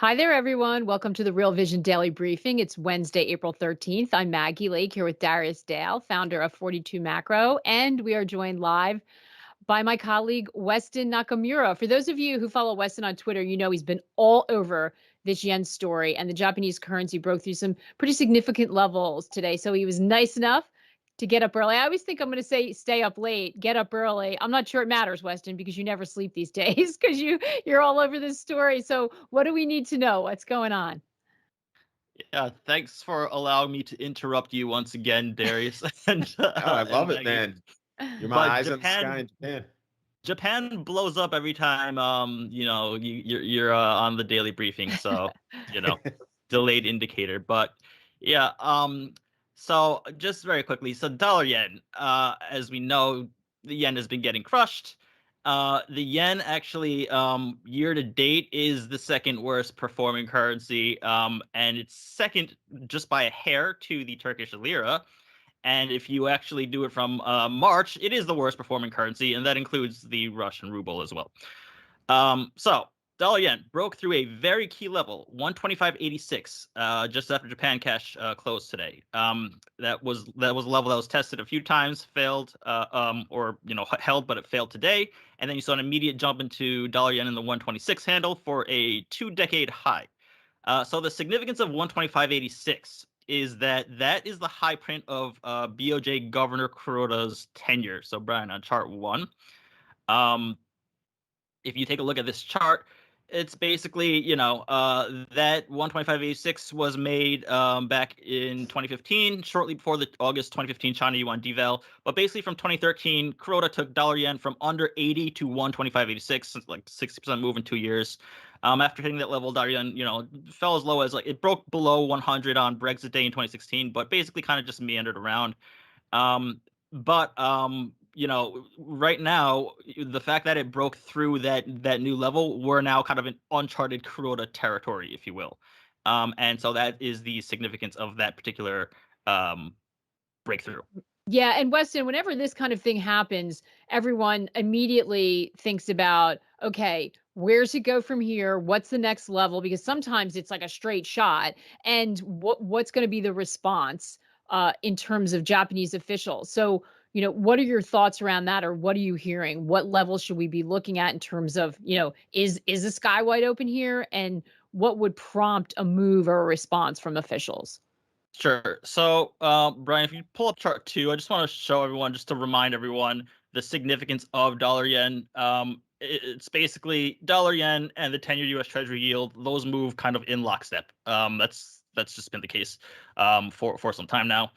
Hi there, everyone. Welcome to the Real Vision Daily Briefing. It's Wednesday, April 13th. I'm Maggie Lake here with Darius Dale, founder of 42 Macro, and we are joined live by my colleague, Weston Nakamura. For those of you who follow Weston on Twitter, you know he's been all over this yen story, and the Japanese currency broke through some pretty significant levels today. So he was nice enough to get up early. I always think I'm going to say stay up late, get up early. I'm not sure it matters, Weston, because you never sleep these days because you're all over this story. So what do we need to know? What's going on? Yeah, thanks for allowing me to interrupt you once again, Darius and Oh, I and love it, Maggie. man. You're my But eyes on the sky in Japan. Japan blows up every time you're on the daily briefing, so you know, delayed indicator. But yeah, so just very quickly, so dollar yen, as we know, the yen has been getting crushed. The yen actually, year to date is the second worst performing currency, and it's second just by a hair to the Turkish lira. And if you actually do it from March, it is the worst performing currency, and that includes the Russian ruble as well. So dollar yen broke through a very key level, 125.86, just after Japan cash closed today. That was a level that was tested a few times, failed, or held, but it failed today. And then you saw an immediate jump into dollar yen in the 126 handle for a 2-decade high. So the significance of 125.86 is that is the high print of BOJ Governor Kuroda's tenure. So Brian, on chart one, um, if you take a look at this chart, it's basically, that 125.86 was made back in 2015, shortly before the August 2015 China yuan deval. But basically from 2013, Kuroda took dollar yen from under 80 to 125.86, like 60% move in 2 years. After hitting that level, dollar yen, fell as low as, like, it broke below 100 on Brexit Day in 2016, but basically kind of just meandered around. But right now, the fact that it broke through that new level, we're now kind of in uncharted Kuroda territory, if you will. And so that is the significance of that particular breakthrough. Yeah, and Weston, whenever this kind of thing happens, everyone immediately thinks about, okay, where's it go from here? What's the next level? Because sometimes it's like a straight shot. And what's going to be the response in terms of Japanese officials? So, what are your thoughts around that, or what are you hearing? What level should we be looking at in terms of, is the sky wide open here? And what would prompt a move or a response from officials? Sure. So, Brian, if you pull up chart two, I just want to show everyone, just to remind everyone, the significance of dollar yen. It's basically dollar yen and the 10-year U.S. Treasury yield; those move kind of in lockstep. That's just been the case for some time now.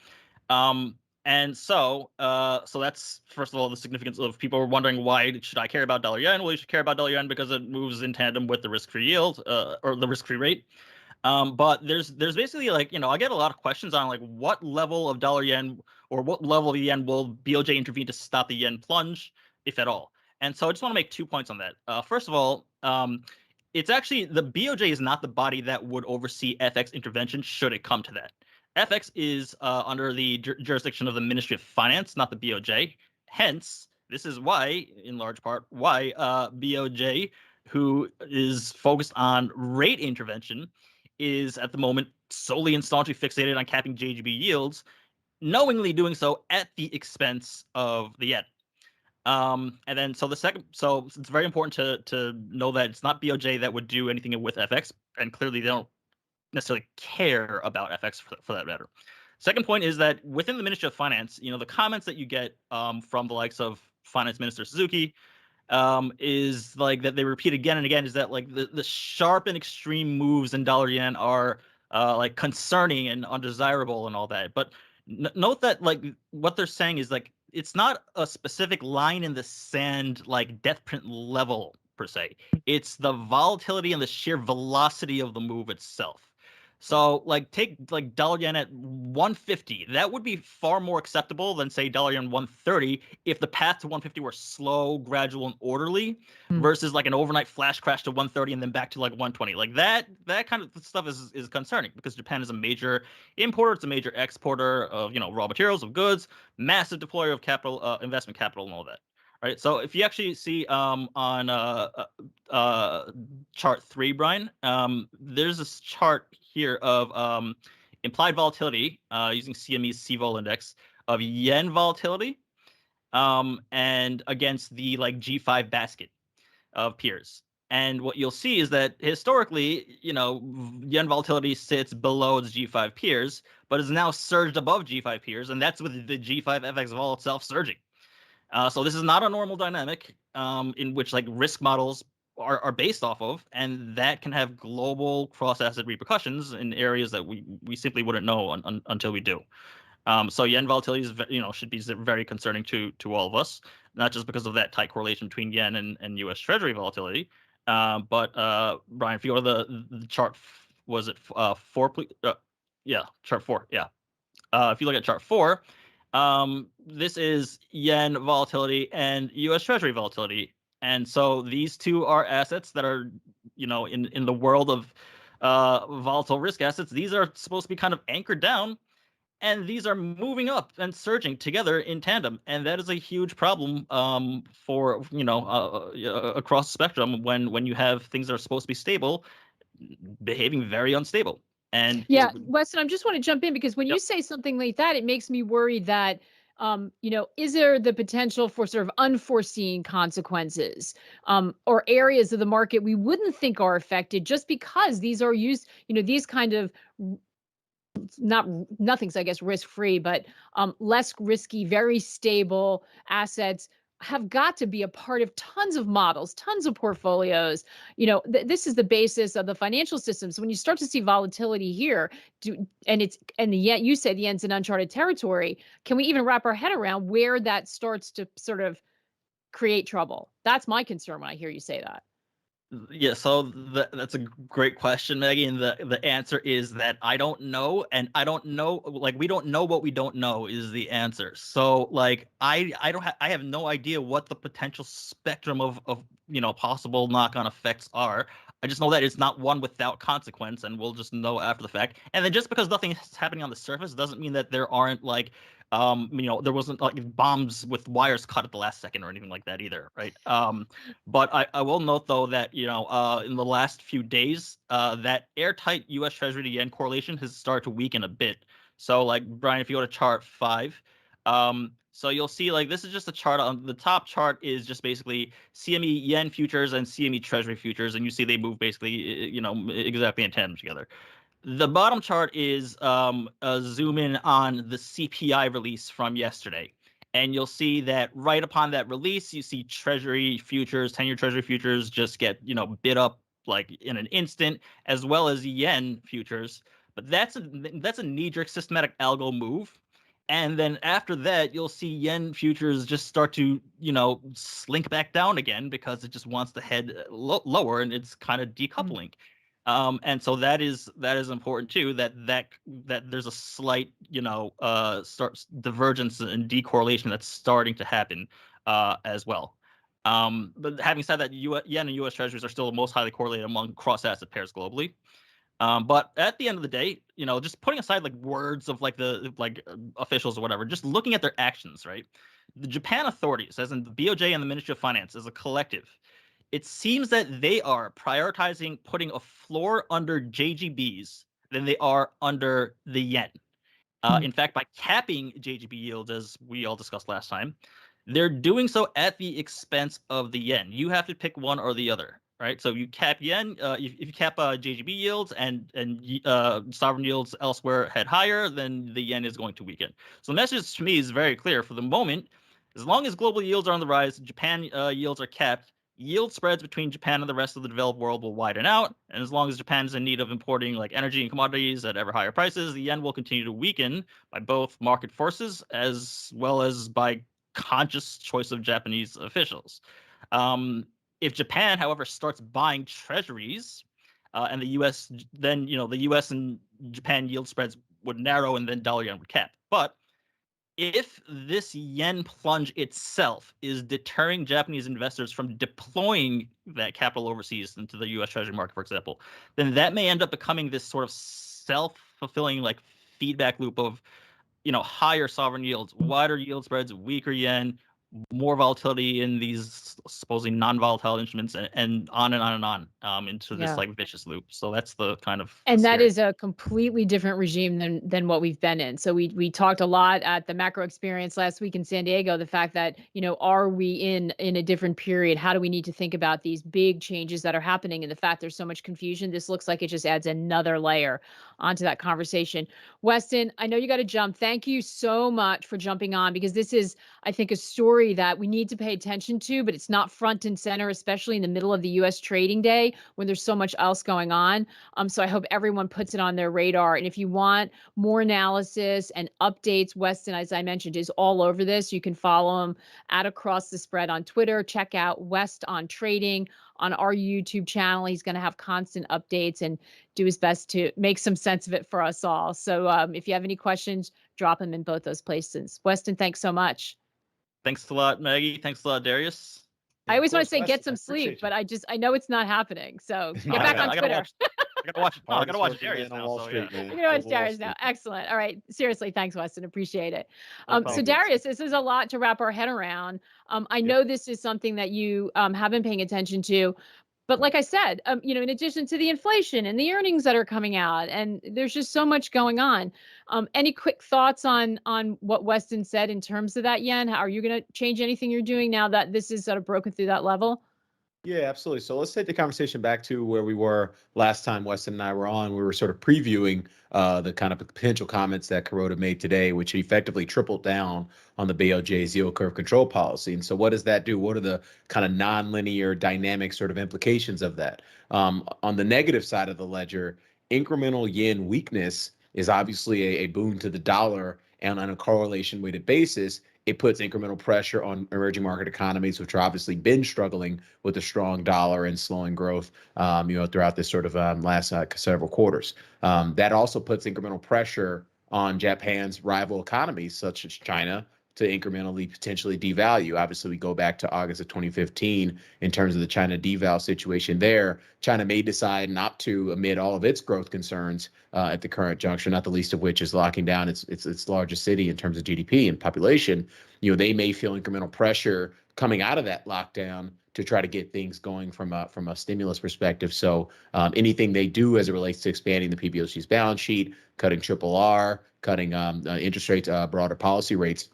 And so that's, first of all, the significance of, people were wondering, why should I care about dollar yen? Well, you should care about dollar yen because it moves in tandem with the risk-free yield, or the risk-free rate. But there's basically, like, I get a lot of questions on, like, what level of dollar yen, or what level of yen will BOJ intervene to stop the yen plunge, if at all. And so I just want to make 2 points on that. First of all, it's actually, the BOJ is not the body that would oversee FX intervention should it come to that. FX is under the jurisdiction of the Ministry of Finance, not the BOJ. Hence, this is why, in large part, why BOJ, who is focused on rate intervention, is at the moment solely and staunchly fixated on capping JGB yields, knowingly doing so at the expense of the yen. And then, so it's very important to know that it's not BOJ that would do anything with FX, and clearly they don't necessarily care about FX for that matter. Second point is that within the Ministry of Finance, the comments that you get from the likes of Finance Minister Suzuki, is like, that they repeat again and again, is that, like, the sharp and extreme moves in dollar yen are like concerning and undesirable and all that. But note that, like, what they're saying is, like, it's not a specific line in the sand, like, death print level per se. It's the volatility and the sheer velocity of the move itself. So, like, take, like, dollar yen at 150. That would be far more acceptable than, say, dollar yen 130 if the path to 150 were slow, gradual, and orderly, versus, like, an overnight flash crash to 130 and then back to, like, 120. Like, that kind of stuff is concerning, because Japan is a major importer, it's a major exporter of, raw materials, of goods, massive deployer of capital, investment capital, and all that. right? So if you actually see on chart 3, Brian, there's this chart here of implied volatility using CME's CVOL index of yen volatility and against the like G5 basket of peers. And what you'll see is that historically, yen volatility sits below its G5 peers, but is now surged above G5 peers, and that's with the G5 FX vol itself surging. So this is not a normal dynamic in which like risk models are based off of, and that can have global cross-asset repercussions in areas that we simply wouldn't know until we do. So yen volatility is, should be very concerning to all of us, not just because of that tight correlation between yen and U.S. Treasury volatility, but Brian, if you go to the chart, was it 4? Please? Yeah, chart 4. Yeah. If you look at chart 4, this is yen volatility and U.S. Treasury volatility, and so these two are assets that are, in the world of volatile risk assets. These are supposed to be kind of anchored down. And these are moving up and surging together in tandem, and that is a huge problem for across the spectrum when you have things that are supposed to be stable behaving very unstable. And Yeah, Weston, I just want to jump in because when you yep. say something like that, it makes me worry that, is there the potential for sort of unforeseen consequences or areas of the market we wouldn't think are affected just because these are used, these kind of nothing's, I guess, risk free, but less risky, very stable assets have got to be a part of tons of models, tons of portfolios. This is the basis of the financial systems. When you start to see volatility here, yet you say the yen's in uncharted territory. Can we even wrap our head around where that starts to sort of create trouble? That's my concern when I hear you say that. Yeah, so that's a great question, Maggie, and the answer is that I don't know, and I don't know, like we don't know what we don't know is the answer. So like I have no idea what the potential spectrum of possible knock-on effects are. I just know that it's not one without consequence, and we'll just know after the fact. And then just because nothing is happening on the surface doesn't mean that there aren't like there wasn't like bombs with wires cut at the last second or anything like that either, right? But I will note though that in the last few days, that airtight U.S. Treasury to yen correlation has started to weaken a bit. So like Brian, if you go to chart 5, so you'll see like this is just a chart. On the top chart is just basically CME yen futures and CME Treasury futures, and you see they move basically exactly in tandem together. The bottom chart is a zoom in on the CPI release from yesterday. And you'll see that right upon that release, you see Treasury futures, 10-year Treasury futures just get, bid up like in an instant, as well as yen futures. But that's a knee-jerk systematic algo move. And then after that, you'll see yen futures just start to, slink back down again because it just wants to head lower, and it's kind of decoupling. And so that is important too. That there's a slight divergence and decorrelation that's starting to happen as well. But having said that, yen and U.S. Treasuries are still the most highly correlated among cross-asset pairs globally. But at the end of the day, just putting aside like words of like the officials or whatever, just looking at their actions, right? The Japan authorities, as in the BOJ and the Ministry of Finance, as a collective, it seems that they are prioritizing putting a floor under JGBs than they are under the yen. In fact, by capping JGB yields, as we all discussed last time, they're doing so at the expense of the yen. You have to pick one or the other, right? So you cap yen, if you cap JGB yields and sovereign yields elsewhere head higher, then the yen is going to weaken. So the message to me is very clear. For the moment, as long as global yields are on the rise, Japan yields are capped, yield spreads between Japan and the rest of the developed world will widen out. And as long as Japan is in need of importing like energy and commodities at ever higher prices, the yen will continue to weaken by both market forces as well as by conscious choice of Japanese officials. If Japan, however, starts buying treasuries and the U.S., then the U.S. and Japan yield spreads would narrow and then dollar yen would cap. But if this yen plunge itself is deterring Japanese investors from deploying that capital overseas into the U.S. Treasury market, for example, then that may end up becoming this sort of self-fulfilling like feedback loop of higher sovereign yields, wider yield spreads, weaker yen, more volatility in these supposedly non-volatile instruments, and on and on and on into this Yeah. like vicious loop. So that's the kind of And that scary. is a completely different regime than what we've been in. So we talked a lot at the macro experience last week in San Diego, the fact that, are we in a different period? How do we need to think about these big changes that are happening? And the fact there's so much confusion, this looks like it just adds another layer onto that conversation. Weston, I know you got to jump. Thank you so much for jumping on, because this is, I think, a story that we need to pay attention to, but it's not front and center, especially in the middle of the US trading day when there's so much else going on. So I hope everyone puts it on their radar. And if you want more analysis and updates, Weston, as I mentioned, is all over this. You can follow him at Across the Spread on Twitter. Check out West on Trading on our YouTube channel. He's going to have constant updates and do his best to make some sense of it for us all. So if you have any questions, drop them in both those places. Weston, thanks so much. Thanks a lot, Maggie. Thanks a lot, Darius. I always want to say Weston, get some I appreciate sleep, you. but I know it's not happening. So get back on I gotta Twitter. watch. I gotta watch. No, I gotta Hardest watch working Darius man on now. Wall So Street, yeah. man. I'm gonna watch Go Wall Darius now. Street. Excellent. All right. Seriously, thanks, Weston. Appreciate it. No So problem. Darius, this is a lot to wrap our head around. I know this is something that you have been paying attention to. But like I said, in addition to the inflation and the earnings that are coming out, and there's just so much going on. Any quick thoughts on what Weston said in terms of that yen? How are you going to change anything you're doing now that this is sort of broken through that level? Yeah, absolutely. So let's take the conversation back to where we were last time Weston and I were on. We were sort of previewing the kind of potential comments that Kuroda made today, which effectively tripled down on the BOJ's yield curve control policy. And so what does that do? What are the kind of nonlinear dynamic sort of implications of that? On the negative side of the ledger, incremental yen weakness is obviously a boon to the dollar, and on a correlation weighted basis, it puts incremental pressure on emerging market economies, which are obviously been struggling with a strong dollar and slowing growth, throughout this sort of last several quarters. That also puts incremental pressure on Japan's rival economies, such as China, to incrementally potentially devalue. Obviously, we go back to August of 2015 in terms of the China deval situation there. China may decide not to, amid all of its growth concerns at the current juncture, not the least of which is locking down its largest city in terms of GDP and population. They may feel incremental pressure coming out of that lockdown to try to get things going from a stimulus perspective. So anything they do as it relates to expanding the PBOC's balance sheet, cutting RRR, cutting interest rates, broader policy rates,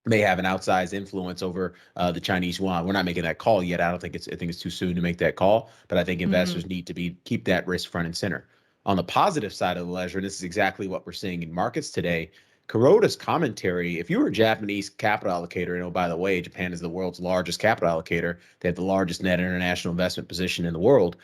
may have an outsized influence over the Chinese yuan. We're not making that call yet. I think it's too soon to make that call, but I think investors need to keep that risk front and center. On the positive side of the ledger, and this is exactly what we're seeing in markets today, Kuroda's commentary, if you were a Japanese capital allocator, by the way, Japan is the world's largest capital allocator. They have the largest net international investment position in the world.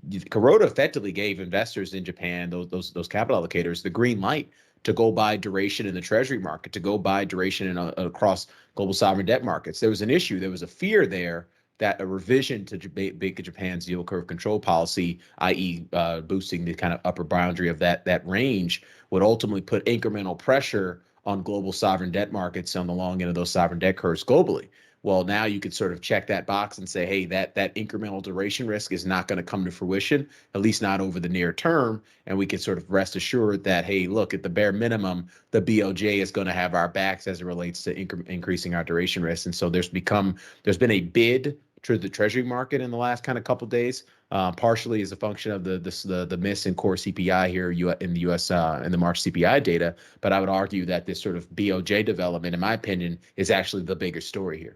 Kuroda effectively gave investors in Japan, those capital allocators, the green light to go buy duration in the treasury market, to go buy duration across global sovereign debt markets. There was an issue. There was a fear there that a revision to Bank of Japan's yield curve control policy, i.e. Boosting the kind of upper boundary of that range, would ultimately put incremental pressure on global sovereign debt markets on the long end of those sovereign debt curves globally. Well, now you could sort of check that box and say, hey, that incremental duration risk is not going to come to fruition, at least not over the near term. And we can sort of rest assured that, hey, look, at the bare minimum, the BOJ is going to have our backs as it relates to increasing our duration risk. And so there's been a bid to the treasury market in the last kind of couple of days, partially as a function of the miss in core CPI here in the U.S. In the March CPI data. But I would argue that this sort of BOJ development, in my opinion, is actually the bigger story here.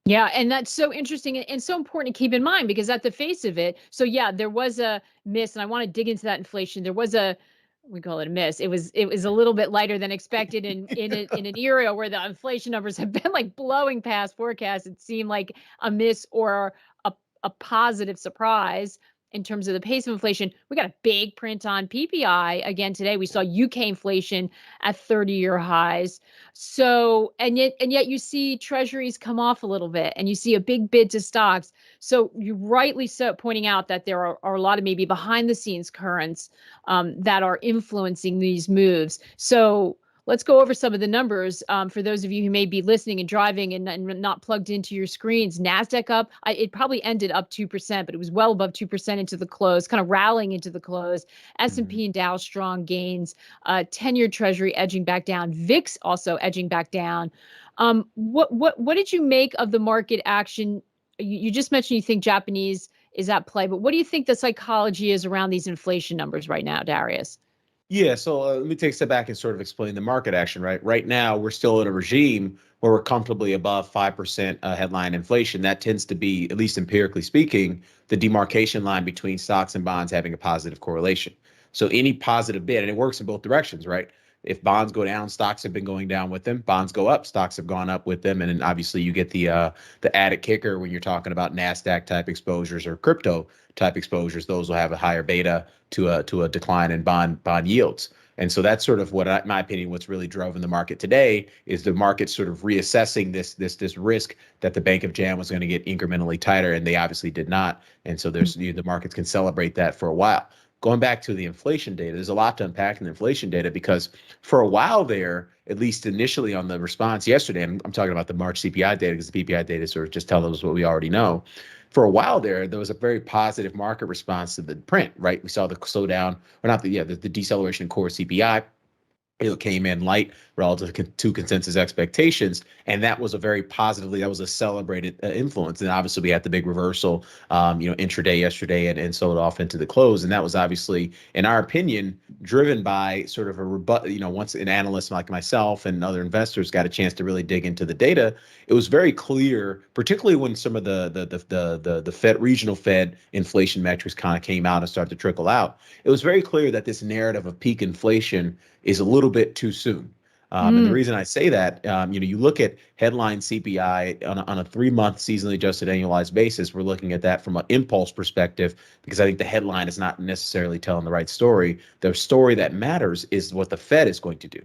Yeah, and that's so interesting and so important to keep in mind, because at the face of it, so yeah, there was a miss, and I want to dig into that inflation. There was we call it a miss. It was a little bit lighter than expected in an area where the inflation numbers have been like blowing past forecasts. It seemed like a miss or a positive surprise in terms of the pace of inflation. We got a big print on PPI again today. We saw UK inflation at 30-year highs. So, and yet you see treasuries come off a little bit, and you see a big bid to stocks. So you rightly so pointing out that there are a lot of maybe behind the scenes currents that are influencing these moves. So let's go over some of the numbers for those of you who may be listening and driving and not plugged into your screens. NASDAQ up, it probably ended up 2%, but it was well above 2% into the close, kind of rallying into the close. S&P and Dow strong gains, 10-year Treasury edging back down, VIX also edging back down. What did you make of the market action? You just mentioned you think Japanese is at play, but what do you think the psychology is around these inflation numbers right now, Darius? Yeah, so let me take a step back and sort of explain the market action, right? Right now, we're still in a regime where we're comfortably above 5% headline inflation. That tends to be, at least empirically speaking, the demarcation line between stocks and bonds having a positive correlation. So any positive bid, and it works in both directions, right? If bonds go down, stocks have been going down with them. Bonds go up, stocks have gone up with them. And then obviously you get the added kicker when you're talking about NASDAQ type exposures or crypto type exposures. Those will have a higher beta to a decline in bond yields. And so that's sort of what, in my opinion, what's really driving the market today is the market sort of reassessing this risk that the Bank of Japan was going to get incrementally tighter, and they obviously did not. And so the markets can celebrate that for a while. Going back to the inflation data, there's a lot to unpack in the inflation data because for a while there, at least initially on the response yesterday, I'm talking about the March CPI data because the PPI data sort of just tells us what we already know. For a while there was a very positive market response to the print, right? We saw the slowdown, or not the deceleration in core CPI. It came in light relative to consensus expectations, and that was that was a celebrated influence. And obviously, we had the big reversal, intraday yesterday, and sold off into the close. And that was obviously, in our opinion, driven by sort of once an analyst like myself and other investors got a chance to really dig into the data, it was very clear, particularly when some of the Fed regional Fed inflation metrics kind of came out and started to trickle out. It was very clear that this narrative of peak inflation is a little bit too soon. And the reason I say that, you look at headline CPI on a 3-month seasonally adjusted annualized basis. We're looking at that from an impulse perspective because I think the headline is not necessarily telling the right story. The story that matters is what the Fed is going to do.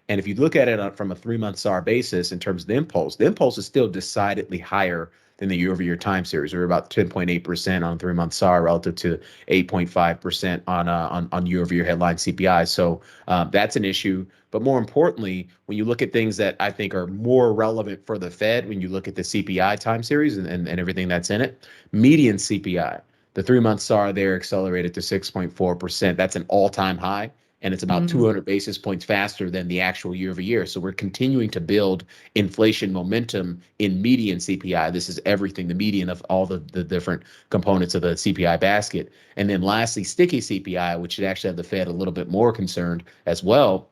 And if you look at it from a 3-month SAR basis in terms of the impulse is still decidedly higher than the year-over-year time series. We're about 10.8% on 3-month SAR relative to 8.5% on year-over-year headline CPI. So that's an issue. But more importantly, when you look at things that I think are more relevant for the Fed, when you look at the CPI time series and everything that's in it, median CPI, the 3-month SAR there accelerated to 6.4%. That's an all-time high. And it's about 200 basis points faster than the actual year over year. So we're continuing to build inflation momentum in median CPI. This is everything, the median of all the different components of the CPI basket. And then lastly, sticky CPI, which should actually have the Fed a little bit more concerned as well.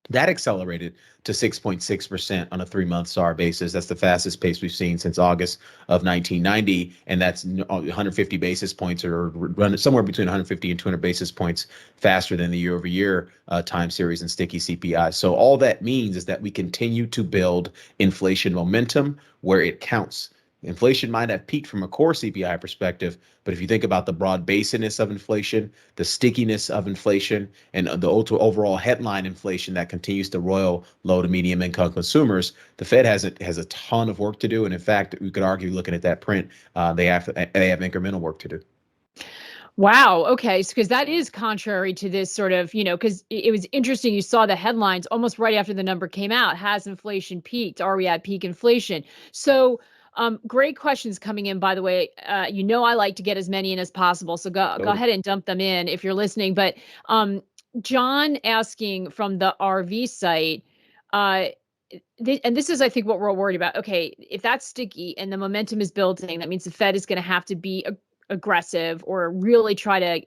That accelerated to 6.6% on a 3-month SAR basis. That's the fastest pace we've seen since August of 1990. And that's 150 basis points or run somewhere between 150 and 200 basis points faster than the year over year time series and sticky CPI. So all that means is that we continue to build inflation momentum where it counts. Inflation might have peaked from a core CPI perspective, but if you think about the broad basiness of inflation, the stickiness of inflation, and the overall headline inflation that continues to roil low to medium income consumers, the Fed has a ton of work to do. And in fact, we could argue looking at that print, they have incremental work to do. Wow. Okay. Because that is contrary to this sort of, because it was interesting. You saw the headlines almost right after the number came out. Has inflation peaked? Are we at peak inflation? So, great questions coming in, by the way. I like to get as many in as possible. So go ahead and dump them in if you're listening. But John asking from the RV site, and this is, I think, what we're all worried about. Okay, if that's sticky and the momentum is building, that means the Fed is going to have to be aggressive or really try to,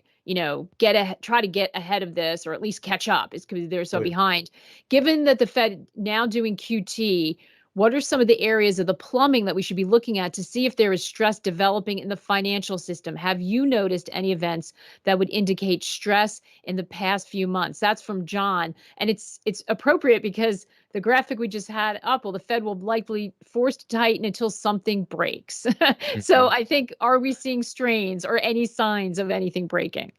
try to get ahead of this or at least catch up. It's because they're so behind. Given that the Fed now doing QT, what are some of the areas of the plumbing that we should be looking at to see if there is stress developing in the financial system? Have you noticed any events that would indicate stress in the past few months? That's from John. And it's appropriate because the graphic we just had up, well, the Fed will likely force to tighten until something breaks. So I think, are we seeing strains or any signs of anything breaking?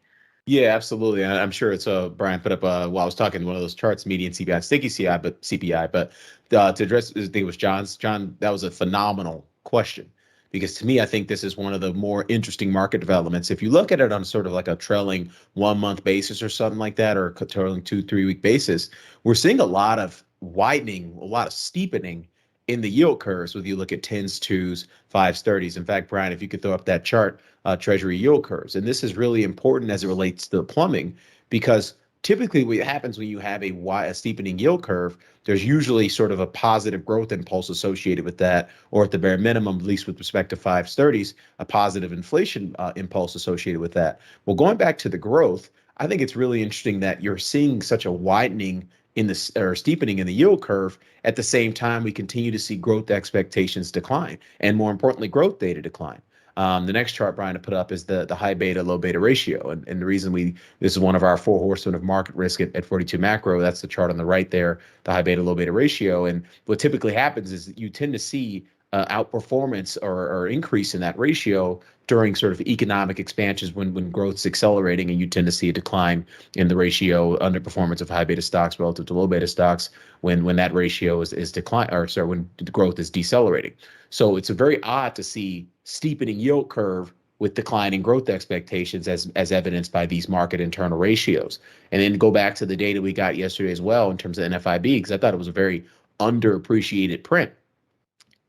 Yeah, absolutely. And I'm sure it's Brian put up while I was talking one of those charts, median CPI, sticky CPI, but to address, I think it was John, that was a phenomenal question because to me, I think this is one of the more interesting market developments. If you look at it on sort of like a trailing 1-month basis or something like that, or a trailing 2-3 week basis, we're seeing a lot of widening, a lot of steepening in the yield curves. Whether you look at 10s, 2s, 5s, 30s. In fact, Brian, if you could throw up that chart, Treasury yield curves. And this is really important as it relates to the plumbing, because typically what happens when you have a steepening yield curve, there's usually sort of a positive growth impulse associated with that, or at the bare minimum, at least with respect to 5s, 30s, a positive inflation impulse associated with that. Well, going back to the growth, I think it's really interesting that you're seeing such a widening in the or steepening in the yield curve. At the same time, we continue to see growth expectations decline, and more importantly, growth data decline. The next chart, Brian, to put up is the high beta, low beta ratio. And the reason this is one of our 4 horsemen of market risk at 42 macro. That's the chart on the right there, the high beta, low beta ratio. And what typically happens is that you tend to see outperformance or increase in that ratio during sort of economic expansions when growth's accelerating, and you tend to see a decline in the ratio underperformance of high beta stocks relative to low beta stocks when that ratio is decline, or sorry, when the growth is decelerating. So it's a very odd to see steepening yield curve with declining growth expectations as evidenced by these market internal ratios. And then go back to the data we got yesterday as well in terms of NFIB, because I thought it was a very underappreciated print.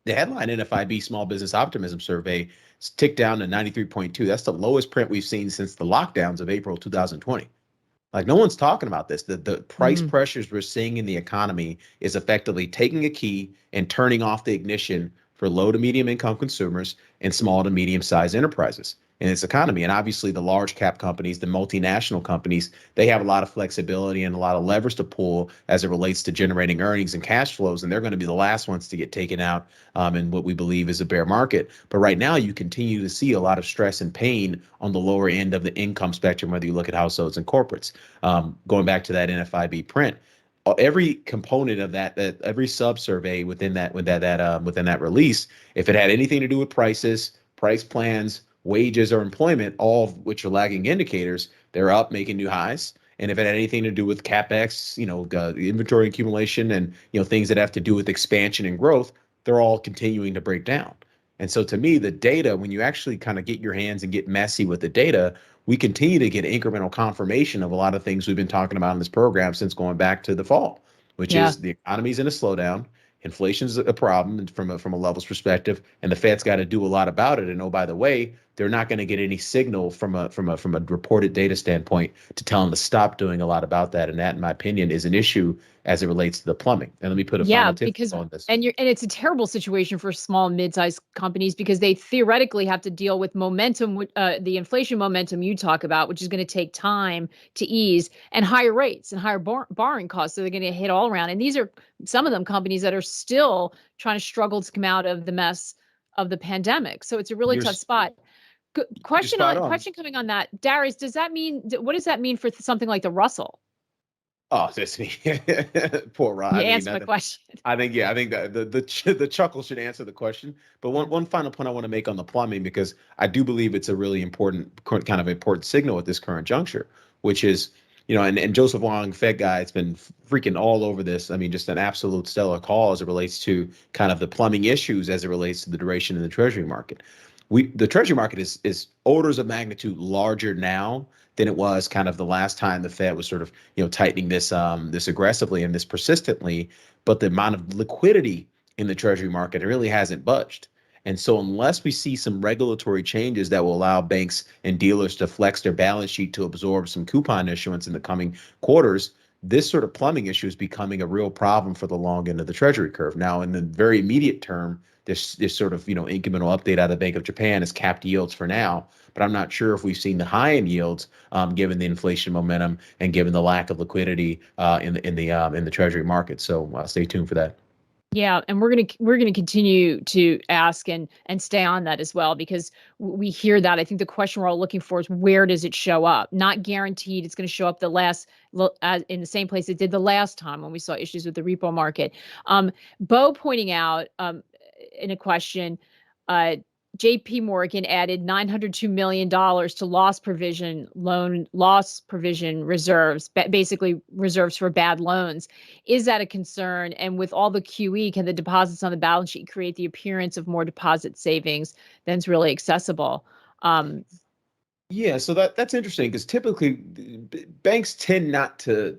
The headline NFIB Small Business Optimism Survey ticked down to 93.2. That's the lowest print we've seen since the lockdowns of April 2020. Like, no one's talking about this. The price pressures we're seeing in the economy is effectively taking a key and turning off the ignition for low to medium income consumers and small to medium sized enterprises in this economy. And obviously the large cap companies, the multinational companies, they have a lot of flexibility and a lot of levers to pull as it relates to generating earnings and cash flows. And they're going to be the last ones to get taken out in what we believe is a bear market. But right now you continue to see a lot of stress and pain on the lower end of the income spectrum, whether you look at households and corporates. Going back to that NFIB print, every component of that every sub survey within that release, if it had anything to do with prices, price plans, wages, or employment, all of which are lagging indicators, they're up, making new highs. And if it had anything to do with capex, inventory accumulation, and things that have to do with expansion and growth, they're all continuing to break down. And so to me, the data, when you actually kind of get your hands and get messy with the data, we continue to get incremental confirmation of a lot of things we've been talking about in this program since going back to the fall, which is the economy's in a slowdown. Inflation's a problem from a levels perspective, and the Fed's got to do a lot about it. And oh, by the way, they're not going to get any signal from a reported data standpoint to tell them to stop doing a lot about that. And that, in my opinion, is an issue as it relates to the plumbing. And let me put a final tip on this. And it's a terrible situation for small and mid-sized companies, because they theoretically have to deal with momentum, the inflation momentum you talk about, which is going to take time to ease, and higher rates and higher borrowing costs. So they're going to hit all around. And these are some of them companies that are still trying to struggle to come out of the mess of the pandemic. So it's a really tough spot. Question coming on that, Darius, what does that mean for something like the Russell? Oh, that's me. Poor Ron. Answer my question. I think that the chuckle should answer the question. But one final point I want to make on the plumbing, because I do believe it's a really important signal at this current juncture, which is, and Joseph Wong, Fed guy, it's been freaking all over this. I mean, just an absolute stellar call as it relates to kind of the plumbing issues as it relates to the duration in the Treasury market. The Treasury market is orders of magnitude larger now than it was kind of the last time the Fed was sort of tightening this aggressively and this persistently. But the amount of liquidity in the Treasury market, it really hasn't budged. And so unless we see some regulatory changes that will allow banks and dealers to flex their balance sheet to absorb some coupon issuance in the coming quarters, this sort of plumbing issue is becoming a real problem for the long end of the Treasury curve. Now, in the very immediate term, this sort of incremental update out of the Bank of Japan is capped yields for now, but I'm not sure if we've seen the high end yields given the inflation momentum and given the lack of liquidity in the Treasury market. So stay tuned for that. Yeah, and we're gonna continue to ask and stay on that as well, because we hear that. I think the question we're all looking for is, where does it show up? Not guaranteed it's going to show up in the same place it did the last time when we saw issues with the repo market. Bo pointing out in a question, JP Morgan added $902 million to loan loss provision reserves, basically reserves for bad loans. Is that a concern? And with all the QE, can the deposits on the balance sheet create the appearance of more deposit savings than's really accessible? Yeah, so that's interesting because typically banks tend not to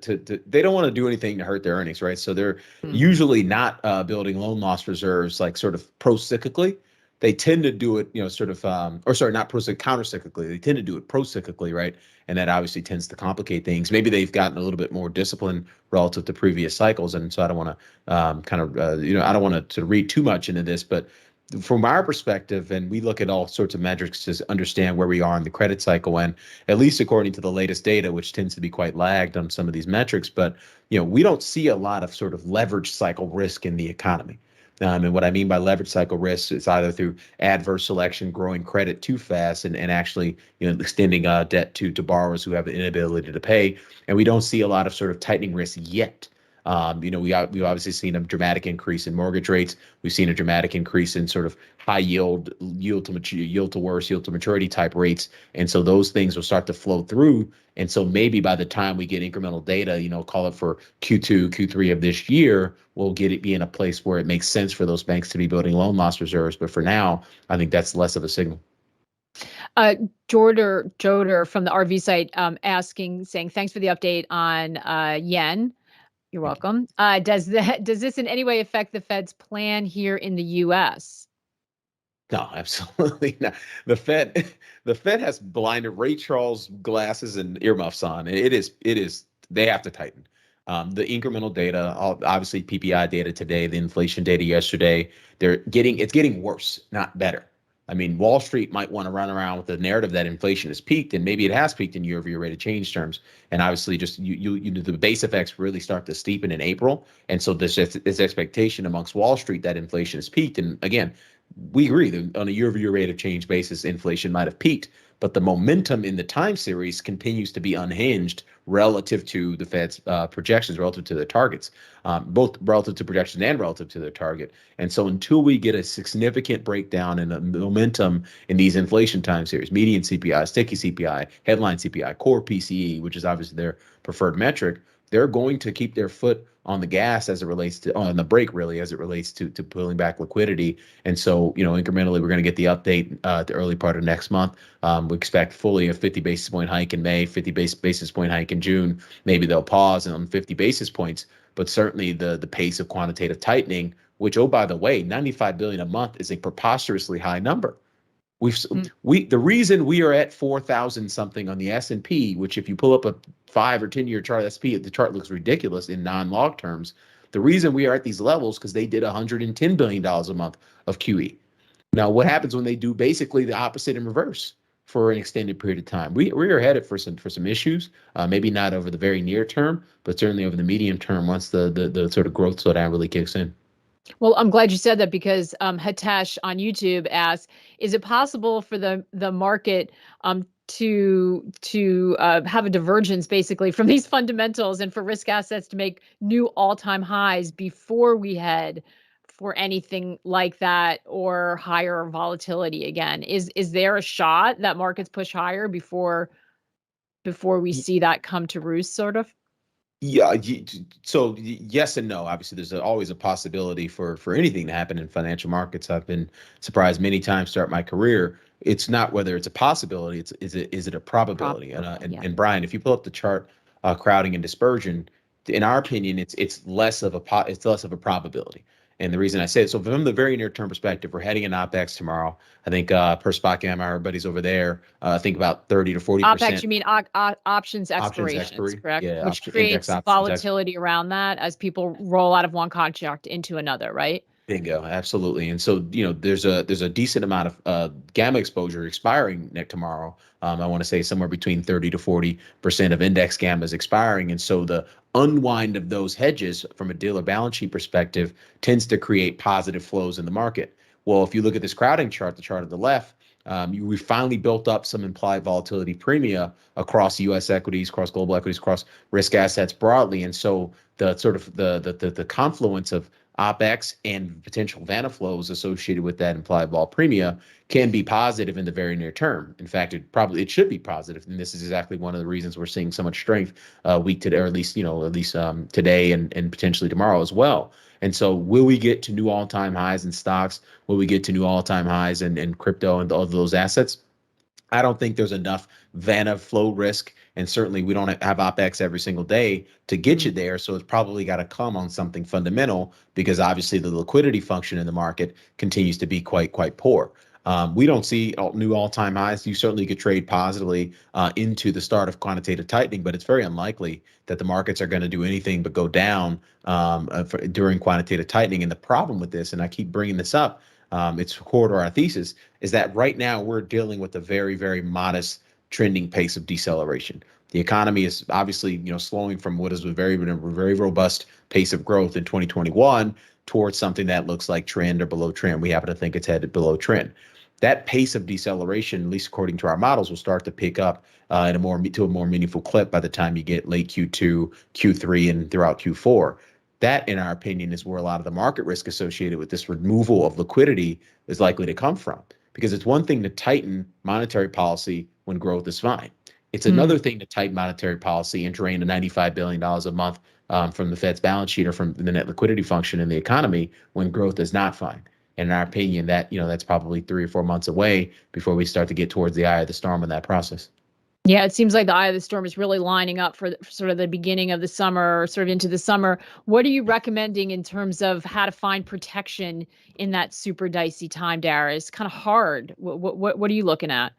they don't want to do anything to hurt their earnings, right? So they're Mm. usually not building loan loss reserves like sort of pro-cyclically. They tend to do it, sort of or sorry, not counter-cyclically. They tend to do it pro-cyclically, right? And that obviously tends to complicate things. Maybe they've gotten a little bit more disciplined relative to previous cycles, and so I don't want to kind of I don't want to read too much into this, but from our perspective, and we look at all sorts of metrics to understand where we are in the credit cycle, and at least according to the latest data, which tends to be quite lagged on some of these metrics, but we don't see a lot of sort of leverage cycle risk in the economy. And what I mean by leverage cycle risk is either through adverse selection, growing credit too fast, and actually extending debt to borrowers who have an inability to pay. And we don't see a lot of sort of tightening risk yet. We've obviously seen a dramatic increase in mortgage rates. We've seen a dramatic increase in sort of high yield to mature, yield to worse, yield to maturity type rates, and so those things will start to flow through. And so maybe by the time we get incremental data, call it for Q2, Q3 of this year, we'll be in a place where it makes sense for those banks to be building loan loss reserves. But for now, I think that's less of a signal. Joder from the RV site saying, thanks for the update on yen. You're welcome. Does this in any way affect the Fed's plan here in the U.S.? No, absolutely not. The Fed, the Fed has blinded Ray Charles glasses and earmuffs on. It is. They have to tighten. The incremental data, obviously PPI data today, the inflation data yesterday, it's getting worse, not better. I mean, Wall Street might want to run around with the narrative that inflation has peaked, and maybe it has peaked in year-over-year rate of change terms. And obviously, just the base effects really start to steepen in April, and so this expectation amongst Wall Street that inflation has peaked. And again, we agree that on a year-over-year rate of change basis, inflation might have peaked, but the momentum in the time series continues to be unhinged relative to the Fed's projections, relative to their targets, both relative to projections and relative to their target. And so until we get a significant breakdown in the momentum in these inflation time series, median CPI, sticky CPI, headline CPI, core PCE, which is obviously their preferred metric, they're going to keep their foot on the gas as it relates to on the brake, really, as it relates to pulling back liquidity. And so, incrementally, we're going to get the update the early part of next month. We expect fully a 50 basis point hike in May, 50 basis point hike in June. Maybe they'll pause on 50 basis points, but certainly the pace of quantitative tightening, which, oh, by the way, 95 billion a month is a preposterously high number. The reason we are at 4,000 something on the S&P, which if you pull up a 5 or 10 year chart S&P, the chart looks ridiculous in non-log terms. The reason we are at these levels because they did $110 billion a month of QE. Now, what happens when they do basically the opposite in reverse for an extended period of time? We are headed for some issues, maybe not over the very near term, but certainly over the medium term once the sort of growth slowdown really kicks in. Well, I'm glad you said that because Hitesh on YouTube asks, is it possible for the market to have a divergence basically from these fundamentals and for risk assets to make new all-time highs before we head for anything like that or higher volatility again? Is there a shot that markets push higher before we see that come to roost, sort of? Yeah, so yes and no. Obviously, there's always a possibility for anything to happen in financial markets. I've been surprised many times throughout my career. It's not whether it's a possibility; it's is it a probability? Yeah. And Brian, if you pull up the chart, crowding and dispersion, in our opinion, it's less of a probability. And the reason I say it, so from the very near term perspective, we're heading in OPEX tomorrow. I think per spot gamma, everybody's over there. I think about 30 to 40%. OPEX, you mean options expirations, expiry. correct? Yeah, Which index creates options volatility around that as people roll out of one contract into another, right? Bingo, absolutely. And so, there's a decent amount of gamma exposure expiring next tomorrow. I want to say somewhere between 30 to 40% of index gamma is expiring. And so the unwind of those hedges from a dealer balance sheet perspective tends to create positive flows in the market. Well, if you look at this crowding chart, the chart on the left, we finally built up some implied volatility premia across U.S. equities, across global equities, across risk assets broadly. And so the sort of the confluence of OPEX and potential Vanna flows associated with that implied vol premia can be positive in the very near term. In fact, it should be positive, and this is exactly one of the reasons we're seeing so much strength week today, or at least today and potentially tomorrow as well. And so, will we get to new all-time highs in stocks? Will we get to new all-time highs in crypto and all of those assets? I don't think there's enough Vanna flow risk, and certainly we don't have OpEx every single day to get you there. So it's probably got to come on something fundamental because obviously the liquidity function in the market continues to be quite poor. We don't see new all-time highs. You certainly could trade positively into the start of quantitative tightening, but it's very unlikely that the markets are going to do anything but go down during quantitative tightening. And the problem with this, and I keep bringing this up, it's core to our thesis, is that right now we're dealing with a very modest trending pace of deceleration. The economy is obviously, slowing from what is a very robust pace of growth in 2021 towards something that looks like trend or below trend. We happen to think it's headed below trend. That pace of deceleration, at least according to our models, will start to pick up to a more meaningful clip by the time you get late Q2, Q3, and throughout Q4. That, in our opinion, is where a lot of the market risk associated with this removal of liquidity is likely to come from. Because it's one thing to tighten monetary policy when growth is fine. It's another thing to tighten monetary policy and drain the $95 billion a month from the Fed's balance sheet or from the net liquidity function in the economy when growth is not fine. And in our opinion, that's probably 3 or 4 months away before we start to get towards the eye of the storm in that process. Yeah, it seems like the eye of the storm is really lining up for sort of the beginning of the summer or sort of into the summer. What are you recommending in terms of how to find protection in that super dicey time, Darius? Kind of hard. What are you looking at?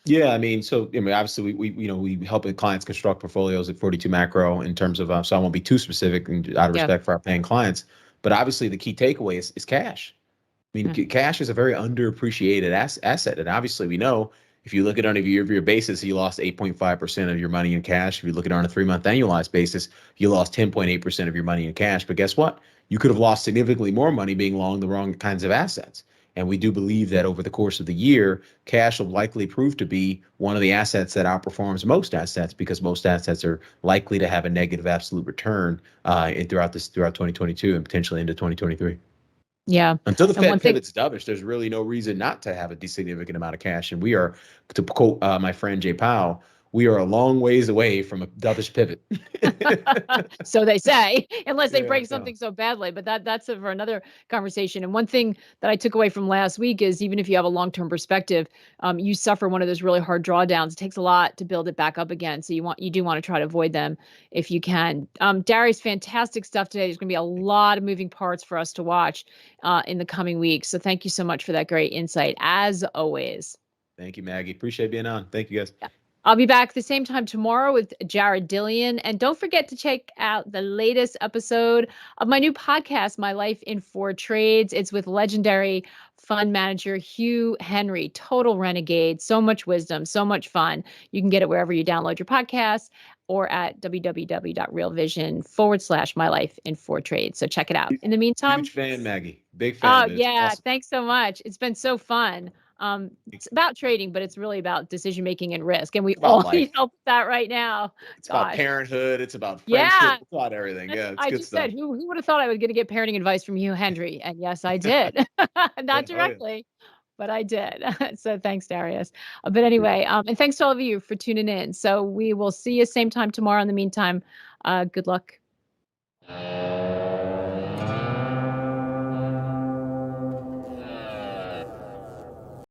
Yeah, I mean, obviously we help clients construct portfolios at 42 Macro in terms of, so I won't be too specific out of respect for our paying clients, but obviously the key takeaway is cash. I mean, cash is a very underappreciated asset. And obviously we know if you look at it on a year-over-year basis, you lost 8.5% of your money in cash. If you look at it on a 3-month annualized basis, you lost 10.8% of your money in cash. But guess what? You could have lost significantly more money being long the wrong kinds of assets. And we do believe that over the course of the year, cash will likely prove to be one of the assets that outperforms most assets because most assets are likely to have a negative absolute return throughout 2022 and potentially into 2023. Yeah. Until the Fed pivots dovish, there's really no reason not to have a significant amount of cash. And we are, to quote my friend Jay Powell, we are a long ways away from a dovish pivot. So they say, unless they break something so badly. But that's for another conversation. And one thing that I took away from last week is even if you have a long-term perspective, you suffer one of those really hard drawdowns. It takes a lot to build it back up again. So you do want to try to avoid them if you can. Darius, fantastic stuff today. There's going to be a lot of moving parts for us to watch in the coming weeks. So thank you so much for that great insight, as always. Thank you, Maggie. Appreciate being on. Thank you, guys. Yeah. I'll be back the same time tomorrow with Jared Dillian. And don't forget to check out the latest episode of my new podcast, My Life in 4 Trades. It's with legendary fund manager Hugh Henry, total renegade, so much wisdom, so much fun. You can get it wherever you download your podcasts or at www.realvision/My Life in 4 Trades. So check it out. In the meantime. Huge fan, Maggie. Big fan. Oh, yeah. Awesome. Thanks so much. It's been so fun. It's about trading, but it's really about decision making and risk, and we all need help with that right now. It's about parenthood. It's about friendship. It's about everything. Yeah, it's good stuff. Said, who would have thought I was going to get parenting advice from Hugh Henry? And yes, I did. Not directly, but I did. So thanks, Darius. But anyway, and thanks to all of you for tuning in. So we will see you same time tomorrow. In the meantime, good luck.